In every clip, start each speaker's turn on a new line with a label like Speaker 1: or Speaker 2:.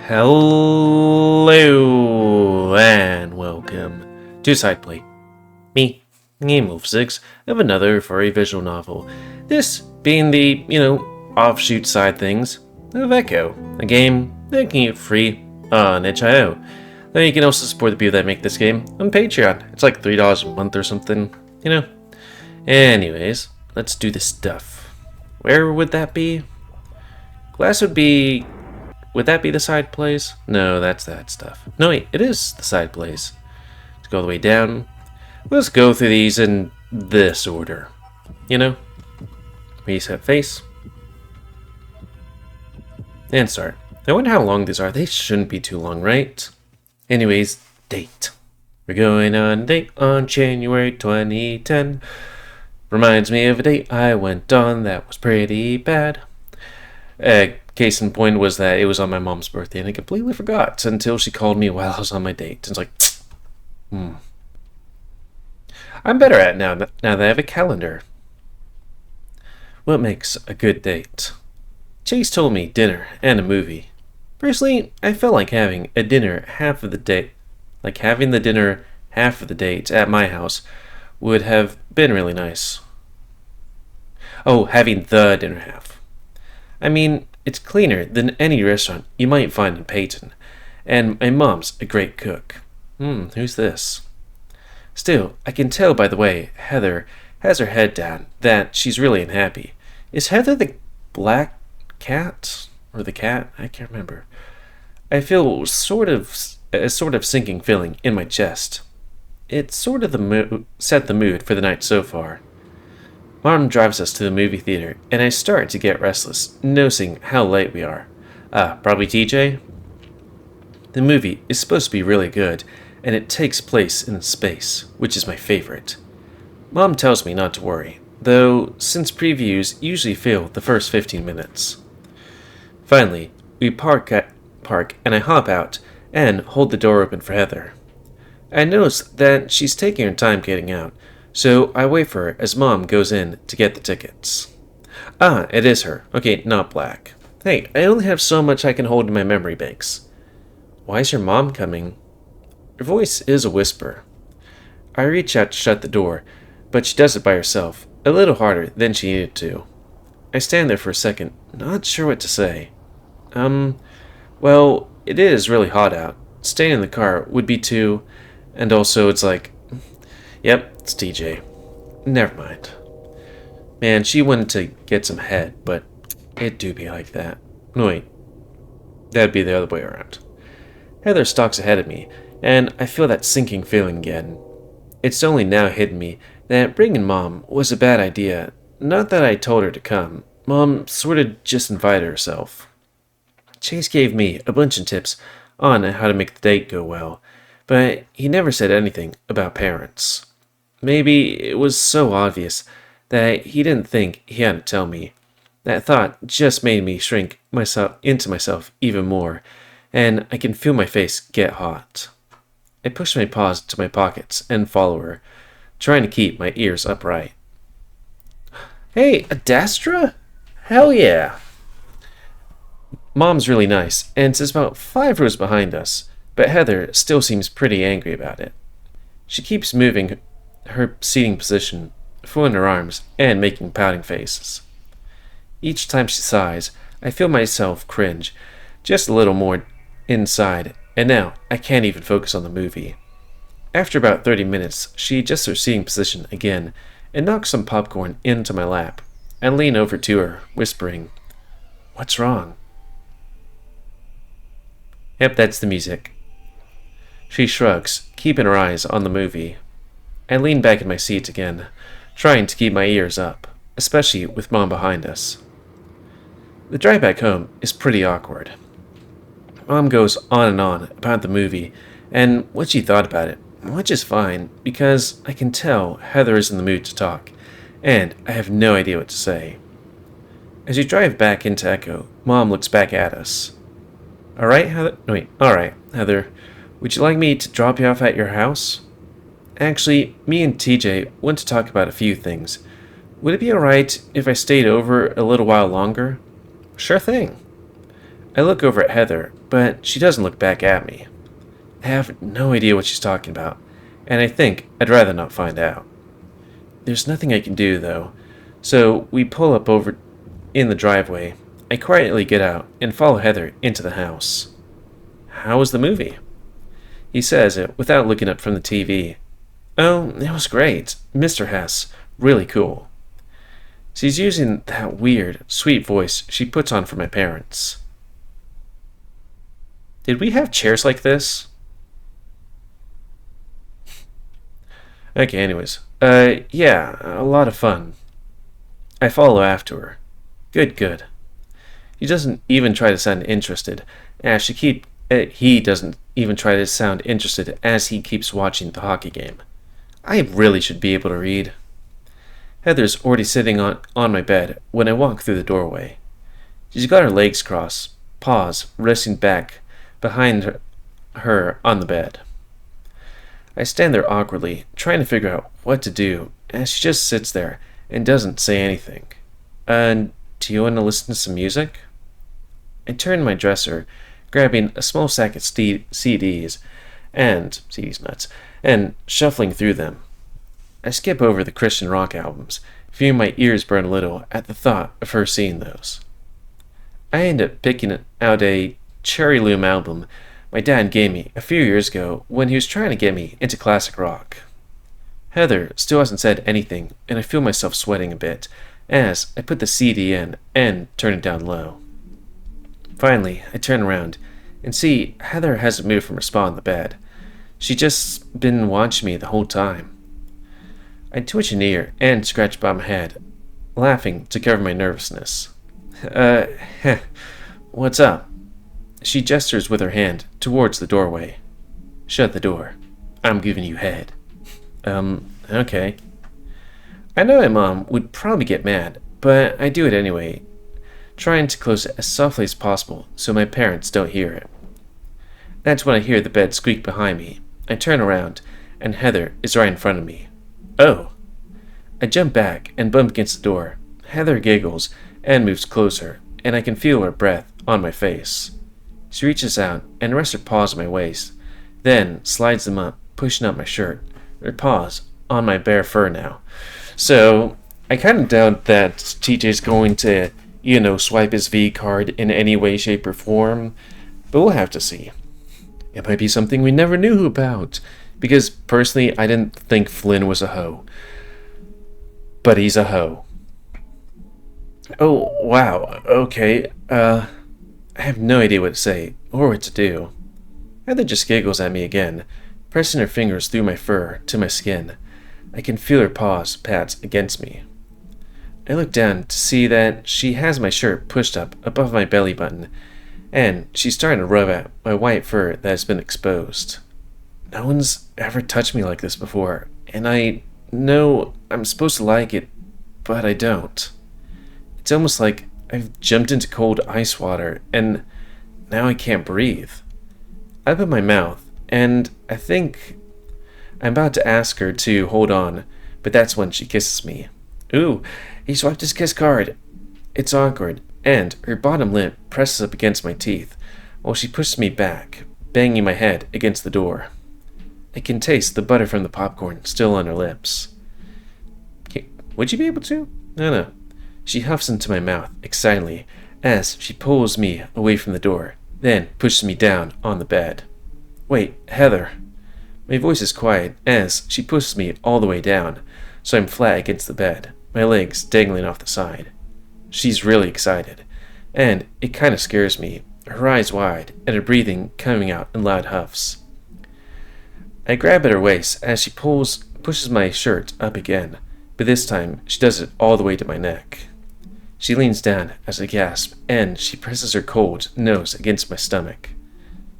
Speaker 1: Hello and welcome to Sideplay. Me, GamerWolfSix, of another furry visual novel. This being the, offshoot side things of Echo, a game that can get free on itch.io. Though you can also support the people that make this game on Patreon. It's like $3 a month or something, Anyways, let's do this stuff. Where would that be? Glass would be... Would that be the side plays? No, that's that stuff. No, wait, it is the side plays. Let's go all the way down. Let's go through these in this order. Reset face. And start. I wonder how long these are. They shouldn't be too long, right? Anyways, date. We're going on a date on January 2010. Reminds me of a date I went on that was pretty bad. Case in point was that it was on my mom's birthday, and I completely forgot until she called me while I was on my date. It's like, I'm better at it now that I have a calendar. What makes a good date? Chase told me dinner and a movie. Personally, I felt like having a dinner half of the date, having the dinner half of the date at my house would have been really nice. Oh, having the dinner half. I mean, it's cleaner than any restaurant you might find in Peyton, and my mom's a great cook. Who's this? Still, I can tell by the way Heather has her head down that she's really unhappy. Is Heather the black cat? Or the cat? I can't remember. I feel a sort of sinking feeling in my chest. It's sort of set the mood for the night so far. Mom drives us to the movie theater, and I start to get restless, noticing how late we are. Probably TJ? The movie is supposed to be really good, and it takes place in space, which is my favorite. Mom tells me not to worry, though since previews usually fill the first 15 minutes. Finally, we park and I hop out and hold the door open for Heather. I notice that she's taking her time getting out, so I wait for her as Mom goes in to get the tickets. It is her. Okay, not black. Hey, I only have so much I can hold in my memory banks. Why is your mom coming? Her voice is a whisper. I reach out to shut the door, but she does it by herself, a little harder than she needed to. I stand there for a second, not sure what to say. Well, it is really hot out. Staying in the car would be too... And also, it's like... Yep, it's TJ. Never mind. Man, she wanted to get some head, but it do be like that. No, wait. That'd be the other way around. Heather stalks ahead of me, and I feel that sinking feeling again. It's only now hitting me that bringing Mom was a bad idea. Not that I told her to come. Mom sort of just invited herself. Chase gave me a bunch of tips on how to make the date go well, but he never said anything about parents. Maybe it was so obvious that he didn't think he had to tell me. That thought just made me shrink into myself even more, and I can feel my face get hot. I push my paws to my pockets and follow her, trying to keep my ears upright. Hey, Adastra? Hell yeah! Mom's really nice, and sits about 5 rows behind us, but Heather still seems pretty angry about it. She keeps moving her seating position, folding her arms, and making pouting faces. Each time she sighs, I feel myself cringe, just a little more inside, and now I can't even focus on the movie. After about 30 minutes, she adjusts her seating position again, and knocks some popcorn into my lap. I lean over to her, whispering, "What's wrong?" Yep, that's the music. She shrugs, keeping her eyes on the movie. I lean back in my seat again, trying to keep my ears up, especially with Mom behind us. The drive back home is pretty awkward. Mom goes on and on about the movie and what she thought about it, which is fine because I can tell Heather is in the mood to talk, and I have no idea what to say. As we drive back into Echo, Mom looks back at us. Alright, Heather, would you like me to drop you off at your house? Actually, me and TJ want to talk about a few things. Would it be alright if I stayed over a little while longer? Sure thing. I look over at Heather, but she doesn't look back at me. I have no idea what she's talking about, and I think I'd rather not find out. There's nothing I can do, though, so we pull up over in the driveway. I quietly get out and follow Heather into the house. How was the movie? He says it without looking up from the TV. Oh, it was great. Mr. Hess. Really cool. She's using that weird, sweet voice she puts on for my parents. Did we have chairs like this? Okay, anyways. Yeah, a lot of fun. I follow after her. Good. He doesn't even try to sound interested, as he doesn't even try to sound interested as he keeps watching the hockey game. I really should be able to read. Heather's already sitting on my bed when I walk through the doorway. She's got her legs crossed, paws resting back behind her on the bed. I stand there awkwardly, trying to figure out what to do, as she just sits there and doesn't say anything. Do you want to listen to some music? I turn to my dresser, grabbing a small sack of CDs nuts, and shuffling through them. I skip over the Christian rock albums, feeling my ears burn a little at the thought of her seeing those. I end up picking out a Cherry Loom album my dad gave me a few years ago when he was trying to get me into classic rock. Heather still hasn't said anything, and I feel myself sweating a bit as I put the CD in and turn it down low. Finally, I turn around and see Heather hasn't moved from her spot on the bed. She's just been watching me the whole time. I twitch an ear and scratch by my head, laughing to cover my nervousness. What's up? She gestures with her hand towards the doorway. Shut the door. I'm giving you head. Okay. I know my mom would probably get mad, but I do it anyway, trying to close it as softly as possible so my parents don't hear it. That's when I hear the bed squeak behind me. I turn around, and Heather is right in front of me. Oh! I jump back and bump against the door. Heather giggles and moves closer, and I can feel her breath on my face. She reaches out and rests her paws on my waist, then slides them up, pushing up my shirt, her paws on my bare fur now. So, I kind of doubt that TJ's going to, swipe his V card in any way, shape, or form, but we'll have to see. It might be something we never knew about, because personally, I didn't think Flynn was a hoe. But he's a hoe. Oh, wow, okay, I have no idea what to say, or what to do. Heather just giggles at me again, pressing her fingers through my fur to my skin. I can feel her paws pats against me. I look down to see that she has my shirt pushed up above my belly button, and she's starting to rub at my white fur that has been exposed. No one's ever touched me like this before, and I know I'm supposed to like it, but I don't. It's almost like I've jumped into cold ice water, and now I can't breathe. I open my mouth, and I think I'm about to ask her to hold on, but that's when she kisses me. Ooh, he swiped his kiss card. It's awkward, and her bottom lip presses up against my teeth, while she pushes me back, banging my head against the door. I can taste the butter from the popcorn still on her lips. Would you be able to? No. She huffs into my mouth excitedly as she pulls me away from the door, then pushes me down on the bed. Wait, Heather. My voice is quiet as she pushes me all the way down, so I'm flat against the bed, my legs dangling off the side. She's really excited, and it kind of scares me, her eyes wide and her breathing coming out in loud huffs. I grab at her waist as she pushes my shirt up again, but this time she does it all the way to my neck. She leans down as I gasp, and she presses her cold nose against my stomach.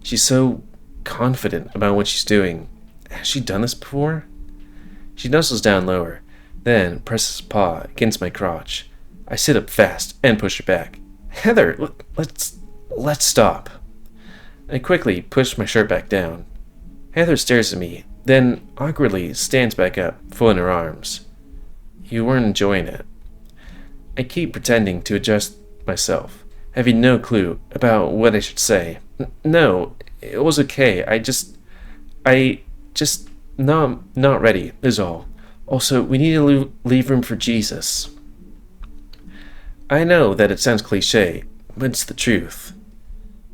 Speaker 1: She's so confident about what she's doing. Has she done this before? She nuzzles down lower, then presses a paw against my crotch. I sit up fast and push her back. Heather, let's stop. I quickly push my shirt back down. Heather stares at me, then awkwardly stands back up, folding her arms. You weren't enjoying it. I keep pretending to adjust myself, having no clue about what I should say. No, it was okay. I just, no, I'm not ready, is all. Also, we need to leave room for Jesus. I know that it sounds cliche, but it's the truth.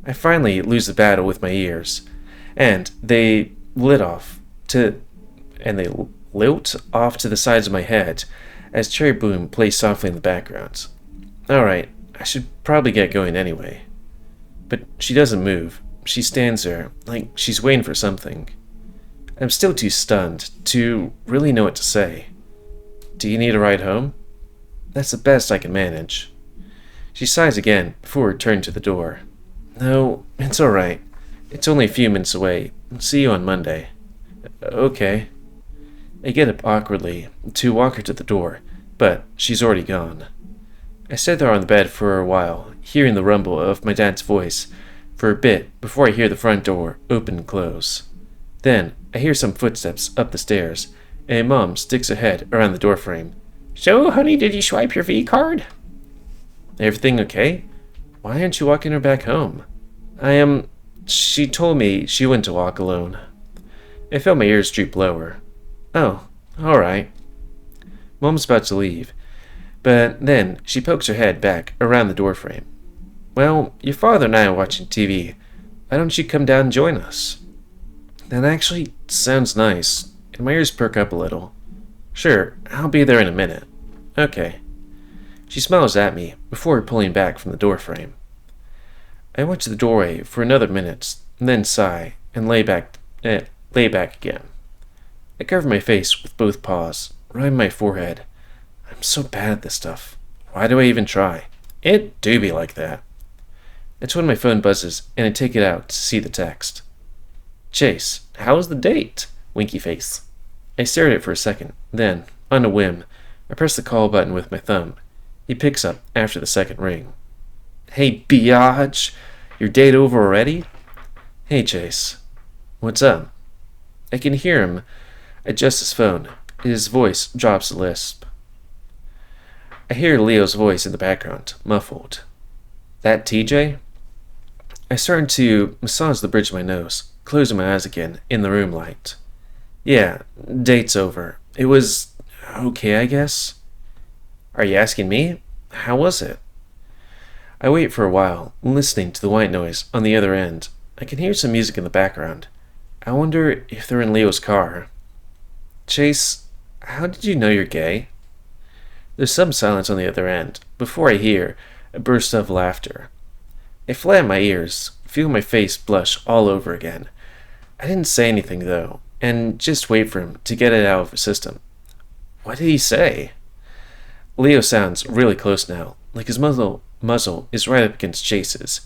Speaker 1: I finally lose the battle with my ears, and they lilt off to the sides of my head as Cherry Bloom plays softly in the background. Alright, I should probably get going anyway. But she doesn't move. She stands there, like she's waiting for something. I'm still too stunned to really know what to say. Do you need a ride home? That's the best I can manage. She sighs again before returning to the door. No, it's alright. It's only a few minutes away. See you on Monday. Okay. I get up awkwardly to walk her to the door, but she's already gone. I sit there on the bed for a while, hearing the rumble of my dad's voice for a bit before I hear the front door open and close. Then I hear some footsteps up the stairs, and Mom sticks her head around the doorframe. So, honey, did you swipe your V card? Everything okay? Why aren't you walking her back home? She told me she went to walk alone. I felt my ears droop lower. Oh, alright. Mom's about to leave, but then she pokes her head back around the doorframe. Well, your father and I are watching TV. Why don't you come down and join us? That actually sounds nice, and my ears perk up a little. Sure, I'll be there in a minute. Okay. She smiles at me before pulling back from the doorframe. I watch the doorway for another minute, and then sigh and lay back again. I cover my face with both paws, rubbing my forehead. I'm so bad at this stuff. Why do I even try? It do be like that. That's when my phone buzzes, and I take it out to see the text. Chase, how was the date? Winky face. I stare at it for a second, then, on a whim, I press the call button with my thumb. He picks up after the second ring. Hey, biatch! Your date over already? Hey, Chase. What's up? I can hear him adjust his phone. His voice drops a lisp. I hear Leo's voice in the background, muffled. That TJ? I start to massage the bridge of my nose, closing my eyes again in the room light. Yeah, date's over. It was okay, I guess. Are you asking me? How was it? I wait for a while, listening to the white noise on the other end. I can hear some music in the background. I wonder if they're in Leo's car. Chase, how did you know you're gay? There's some silence on the other end, before I hear a burst of laughter. I flat my ears, feel my face blush all over again. I didn't say anything, though, and just wait for him to get it out of his system. What did he say? Leo sounds really close now, like his muzzle is right up against Chase's.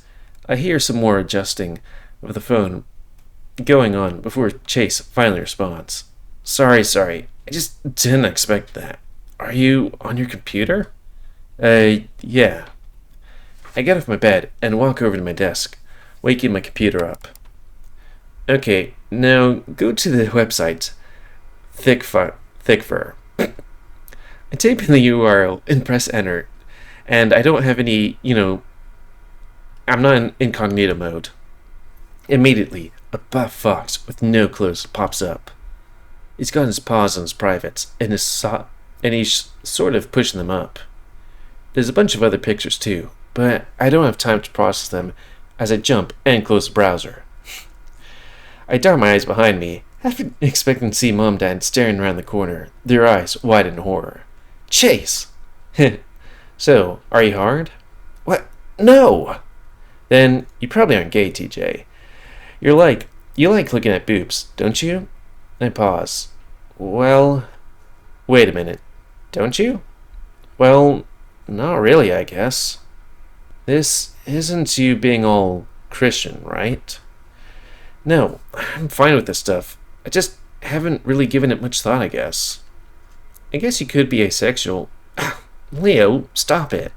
Speaker 1: I hear some more adjusting of the phone going on before Chase finally responds. Sorry, I just didn't expect that. Are you on your computer? Yeah. I get off my bed and walk over to my desk, waking my computer up. Okay, now go to the website Thickfur. I type in the URL and press enter, and I don't have any, I'm not in incognito mode. Immediately, a buff fox with no clothes pops up. He's got his paws on his privates, and he's sort of pushing them up. There's a bunch of other pictures too, but I don't have time to process them as I jump and close the browser. I dart my eyes behind me, half expecting to see Mom and Dad staring around the corner, their eyes wide in horror. Chase! So, are you hard? What? No! Then you probably aren't gay, TJ. You like looking at boobs, don't you? I pause. Well, wait a minute. Don't you? Well, not really, I guess. This isn't you being all Christian, right? No, I'm fine with this stuff. I just haven't really given it much thought, I guess. I guess you could be asexual. Leo, stop it.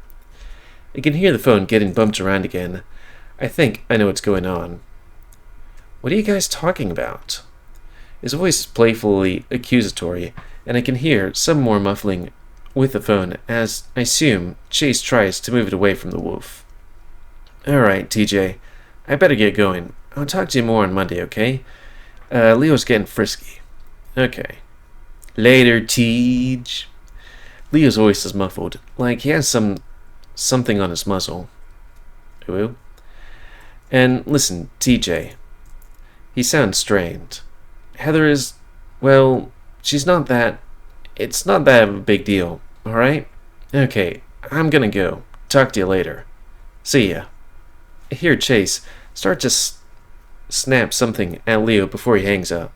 Speaker 1: I can hear the phone getting bumped around again. I think I know what's going on. What are you guys talking about? His voice is playfully accusatory, and I can hear some more muffling with the phone as, I assume, Chase tries to move it away from the wolf. Alright, TJ. I better get going. I'll talk to you more on Monday, okay? Leo's getting frisky. Okay. Later, Tej. Leo's voice is muffled, like he has something on his muzzle. Ooh. And listen, TJ. He sounds strained. Heather is, well, she's not that. It's not that of a big deal, alright? Okay, I'm gonna go. Talk to you later. See ya. Here, Chase, start to snap something at Leo before he hangs up.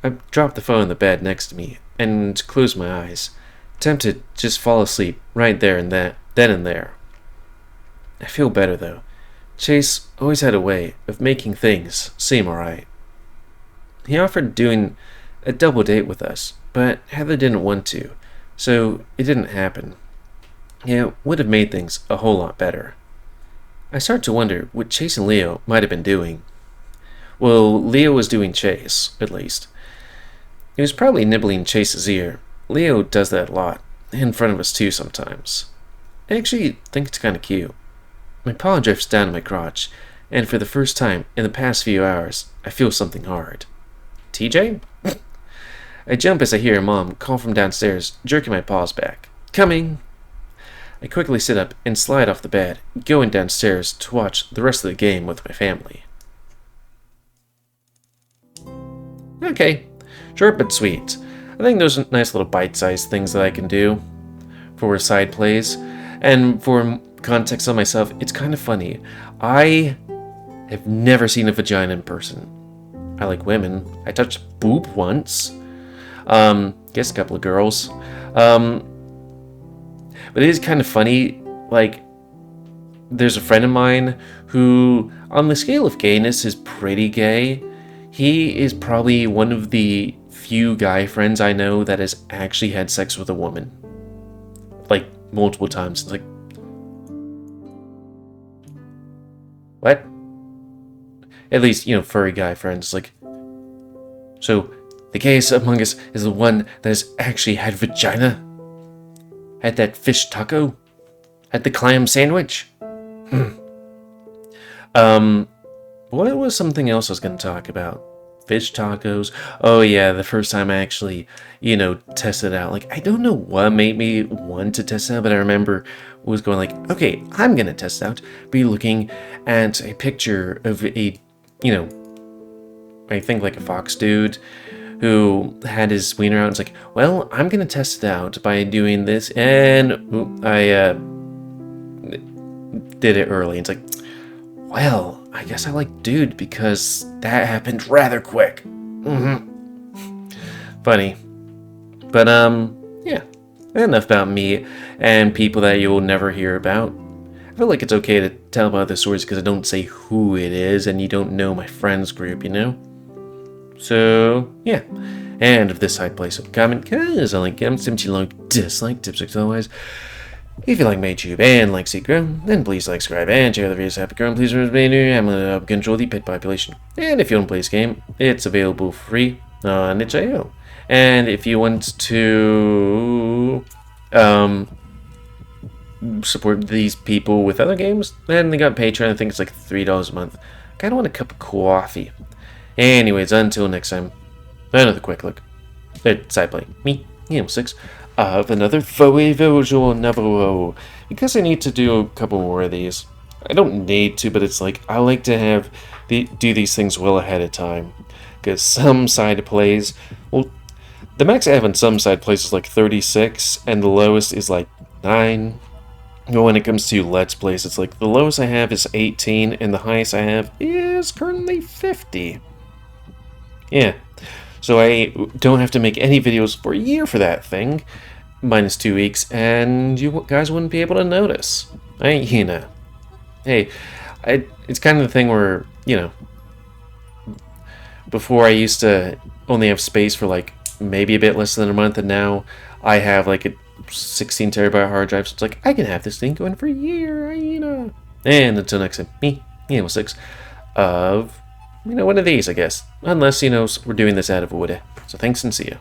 Speaker 1: I dropped the phone on the bed next to me and closed my eyes, tempted to just fall asleep right there and then and there. I feel better though. Chase always had a way of making things seem alright. He offered doing a double date with us, but Heather didn't want to, so it didn't happen. It would have made things a whole lot better. I start to wonder what Chase and Leo might have been doing. Well, Leo was doing Chase, at least. He was probably nibbling Chase's ear. Leo does that a lot, in front of us too sometimes. I actually think it's kind of cute. My paw drifts down to my crotch, and for the first time in the past few hours, I feel something hard. TJ? I jump as I hear Mom call from downstairs, jerking my paws back. Coming! I quickly sit up and slide off the bed, going downstairs to watch the rest of the game with my family. Okay, short but sweet. I think those are nice little bite-sized things that I can do for side plays. And for context on myself, it's kind of funny. I have never seen a vagina in person. I like women. I touched a boob once. Guess a couple of girls. But it is kind of funny. Like, there's a friend of mine who, on the scale of gayness, is pretty gay. He is probably one of the few guy friends I know that has actually had sex with a woman. Like, multiple times. It's like, what? At least, furry guy friends. Like, so, the gayest among us is the one that has actually had vagina? Had that fish taco? Had the clam sandwich? What was something else I was going to talk about? Fish tacos. Oh yeah, the first time I actually, tested it out. Like, I don't know what made me want to test it out, but I remember was going like, okay, I'm going to test it out. Be looking at a picture of a, I think like a fox dude who had his wiener out. It's like, well, I'm going to test it out by doing this. And I did it early. It's like, well, I guess I like dude because that happened rather quick. Funny. But, yeah. Enough about me and people that you'll never hear about. I feel like it's okay to tell about the stories because I don't say who it is and you don't know my friends group, So, yeah. And if this side plays some comment, because I like them, simply like dislike tips otherwise. If you like my YouTube and like Seed Grow, then please like, subscribe, and share the videos. Happy growing, please remain new. I'm going to help control the pet population. And if you want to play this game, it's available for free on itch.io. And if you want to support these people with other games, then they got Patreon. I think it's like $3 a month. Kind of want a cup of coffee. Anyways, until next time, another quick look at side play. Me, GamerWolfSix. Of another visual novel because I need to do a couple more of these. I don't need to, but it's like I like to do these things well ahead of time because some side plays, well, the max I have on some side plays is like 36 and the lowest is like 9. When it comes to Let's Plays, it's like the lowest I have is 18 and the highest I have is currently 50. Yeah. So I don't have to make any videos for a year for that thing, minus 2 weeks, and you guys wouldn't be able to notice. Hey, it's kind of the thing where, before I used to only have space for like maybe a bit less than a month, and now I have like a 16 terabyte hard drive, so it's like I can have this thing going for a year, And until next time, me, GamerWolfSix, of one of these, I guess. Unless, we're doing this out of order. So thanks and see ya.